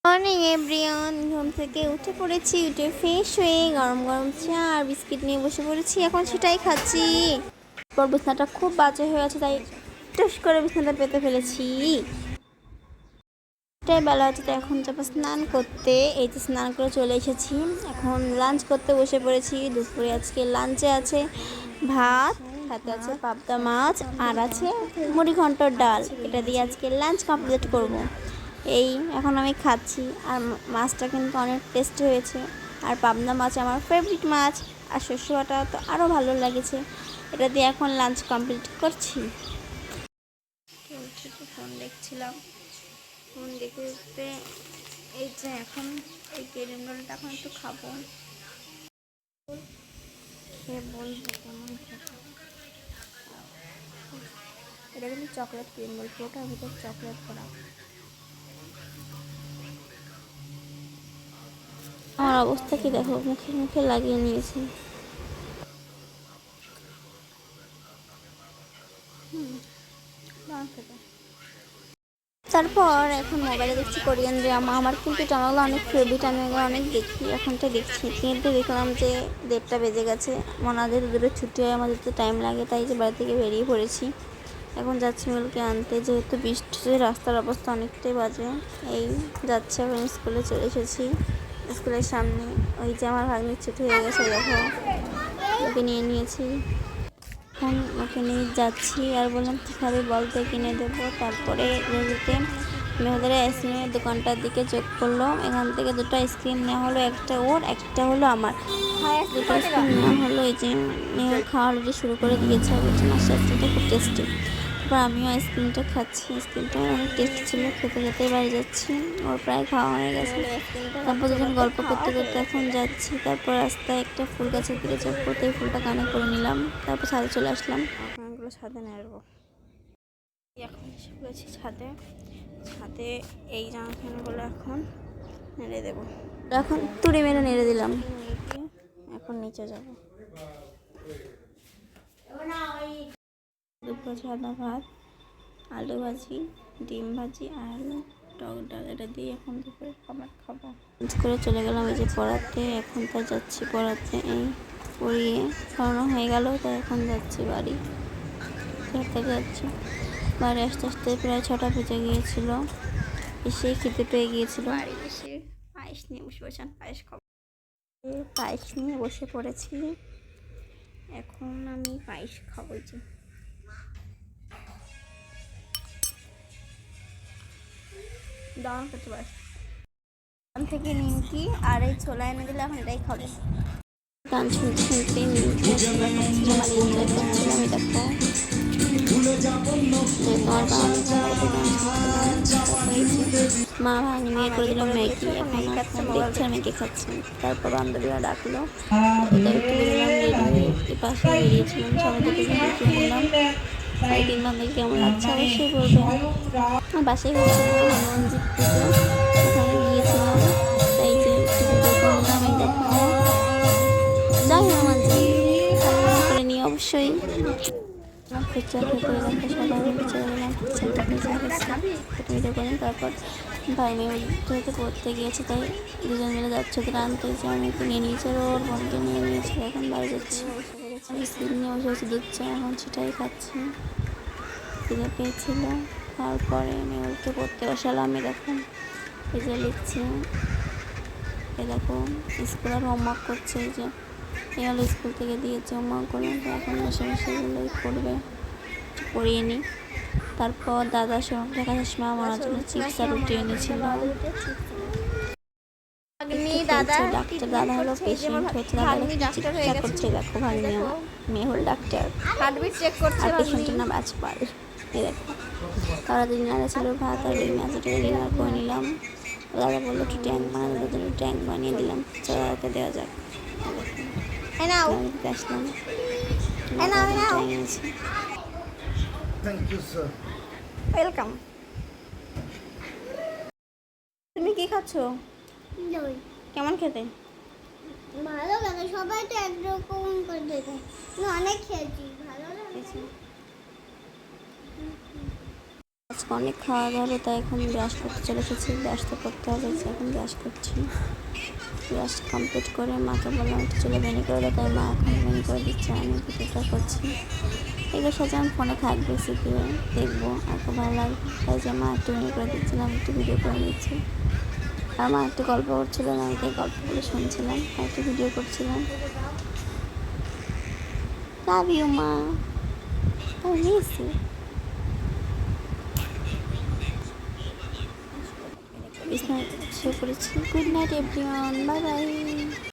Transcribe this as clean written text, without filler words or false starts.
Morning everyone, ঘুম থেকে উঠে পড়েছি। উঠে ফ্রেশ হয়ে গরম গরম চা আর বিস্কিট নিয়ে বসে পড়েছি। এখন সেটাই খাচ্ছি। পর বিছানাটা খুব বাজে হয়ে আছে, তাই টুস করে বিছানাটা পেতে ফেলেছি। এটাই বেলা হচ্ছে, তাই এখন যাবো স্নান করতে। এই যে স্নান করে চলে এসেছি। এখন লাঞ্চ করতে বসে পড়েছি। দুপুরে আজকে লাঞ্চে আছে ভাত, সাথে আছে পাবদা মাছ, আর আছে মুড়ি ঘন্টর ডাল। এটা দিয়ে আজকে লাঞ্চ কমপ্লিট করব। এই এখন আমি খাচ্ছি। আর মাছটা কিন্তু অনেক টেস্টি হয়েছে। আর পাবদা মাছ আমার ফেভারিট মাছ। আর শস্যটা তো আরও ভালো লেগেছে। এটা দিয়ে এখন লাঞ্চ কমপ্লিট করছি। ফোন দেখছিলাম। ফোন দেখতে দেখতে এই যে এখন এই কেরিম রোলটা এখন একটু খাবো। খেয়ে বলবো কেমন খেতে। এটা কিন্তু চকলেট ক্রিম রোল, পুরোটার ভিতর চকলেট করা। আমার অবস্থা কি দেখো, মুখে মুখে লাগিয়ে নিয়েছি। তারপর এখন মোবাইলে দেখছি কোরিয়ান ড্রামা। আমার কিন্তু ড্রামাগুলো অনেক ফেভারিট, আমি অনেক দেখি। এখনটা দেখছি, কিন্তু দেখলাম যে 1:30 বেজে গেছে। মনাদের দূরে ছুটি হয়, আমাদের তো টাইম লাগে, তাই যে বাড়ি থেকে বেরিয়ে পড়েছি। এখন যাচ্ছি মিলকে আনতে, যেহেতু বৃষ্টিতে রাস্তার অবস্থা অনেকটাই বাজে। এই যাচ্ছে, এখন স্কুলে চলে এসেছি। স্কুলের সামনে ওই যে আমার ভাগ্নির ছুটি হয়ে গেছে, দেখো ওকে নিয়ে নিয়েছি। এখন ওকে নিয়ে যাচ্ছি, আর বললাম কী খাবে বলতে, কিনে দেবো। তারপরে যেতে মেয়েদের আইসক্রিমের দোকানটার দিকে চোখ পড়লো। এখান থেকে 2টা আইসক্রিম নেওয়া হলো, একটা ওর, একটা হলো আমার। 2টা আইসক্রিম নেওয়া হলো। এই যে মেয়ে খাওয়া অলরেডি শুরু করে দিয়েছে। বলছে মাসি আইসক্রিমটা খুব টেস্টি। তারপর আমিও আইসক্রিমটা খাচ্ছি। আইসক্রিমটা অনেক টেস্টি ছিল। খেতে খেতে বাড়ি যাচ্ছি, ওর প্রায় খাওয়া হয়ে গেছে। তারপর দুজন গল্প করতে করতে এখন যাচ্ছি। তারপর রাস্তায় একটা ফুল গাছের দিকে চোখ করতে এই ফুলটা কানে করে নিলাম। তারপর ছাদে চলে আসলাম। এখন এগুলো ছাদে নেড়বো। এখন এসে পড়েছি ছাদে। ছাদে এই জামাখানাগুলো এখন নেড়ে দেবো। এখন তুড়ি মেরে নেড়ে দিলাম। এখন নিচে যাব। দুপুরে সাদা ভাত, আলু ভাজি, ডিম ভাজি আর টক ডাল, এটা দিয়ে এখন দুপুরে খাবার খাবো। লাঞ্চ করে চলে গেলাম এই যে পড়াতে। এখন তো যাচ্ছি পড়াতে। এই পড়িয়ে পড়ানো হয়ে গেল, তাই এখন যাচ্ছি বাড়ি। যাচ্ছি বাড়ি আসতে আসতে প্রায় 6টা বেজে গিয়েছিল। এসে খেতে পেয়ে গিয়েছিল। বাড়ি এসে পায়েস নিয়ে বসে পড়েছেন, পায়েস খাবো। পায়েস নিয়ে বসে পড়েছি। এখন আমি পায়েস খাবো। যে দাম করতে পারে দাম থেকে নিমকি আর এই ছোলা এনে দিলে এখন এটাই খাবো। গান শুনতে শুনতে নিমকি ছোলা খাচ্ছিলাম আর এনজয় করছিলাম। এই দেখো তোমার মা ভাঙি মেয়ে করে দিল ম্যাগি। এখন দেখছে ম্যাগি খাচ্ছেন। তারপর বান্ধবীরা ডাকলো, একটু বেরোলাম, রেডি হয়ে পাশে বেরিয়েছিলাম। সবাই দেখে বললাম 3 বান্ধবী কেমন লাগছে অবশ্যই বলবেন। বাসায় হচ্ছিল হনুমানজির পুজো, ওখানে গিয়েছিলাম। তাই যে একটু পুজো করলাম। এই দেখো জয় হনুমানজি করে নিয়ে অবশ্যই ফুচকা খেতে। দেখো সবাই মিলে চলে গেলাম ফুচকা খেতে করেন। তারপর ভাই মেয়ে হতে পড়তে গিয়েছে, তাই দুজন মিলে যাচ্ছে ওদের আনতে। যে অনেকে নিয়ে নিয়েছে, ওর বোনকে নিয়ে নিয়েছে। এখন বাড়ি যাচ্ছি। বিস্কিট নিয়ে বসে বসে দুধ চা এখন সেটাই খাচ্ছি। খিদে পেয়েছিল। তারপরে মেয়েকে পড়তে বসালাম। এরকম এই যে লিখছি, এরকম স্কুলের হোমওয়ার্ক করছে। এই যে এই হলো স্কুল থেকে দিয়েছে হোমওয়ার্ক করলাম, তো এখন বসে বসে এগুলোই করবে, পড়িয়ে নিই। তারপর দাদা দেখা চশমা আমার জন্য চিপস আর রুটি এনেছিল। দাদা হলো পেশেন্ট হচ্ছে, দাদা চিকিৎসা করছে। দেখো ভাগ্নি আমার, মেয়ে হল ডাক্তার আর পেশেন্টের নাম আজপাল। এই দেখো তারা ডিনারে ছিল ভাত আর ডিম, আজকে ডিনার করে নিলাম। দাদা বললো একটু ট্যাঙ্ক বানাতে, জন্য ট্যাঙ্ক বানিয়ে দিলাম। দাদাকে দেওয়া যাক। আসলাম, ওয়েলকাম। তুমি কি খাচ্ছ? কেমন খেতে? ভালো লাগে, সবাই তো একরকম করে দেয়। অনেক খেয়েছি, ভালো লাগে। আজকে অনেক খাওয়া দাওয়া, তাই এখন ব্রাশ করতে চলে এসেছি। ব্রাশ তো করতে হবে, যে এখন ব্রাশ করছি। ব্রাশ কমপ্লিট করে মাকে বললাম একটু চুলে বেনি করে দেয়, তাই মা এখন বেনি করে দিচ্ছে, আমি ভিডিওটা করছি। এগুলোর সাথে আমি ফোনে থাকবে শিখিয়ে দেখবো, আর খুব ভালো লাগবে, তাই যে মা একটু বেনি করে দিচ্ছিলাম, একটু ভিডিও করে দিচ্ছি। আর মা একটু গল্প করছিলেন, আমি তাই গল্পগুলো শুনছিলাম আর একটু ভিডিও করছিলাম। লাভ ইউ মা, আই মিস ইউ। বিছানায় শুয়ে পড়েছি। Good night everyone, bye bye.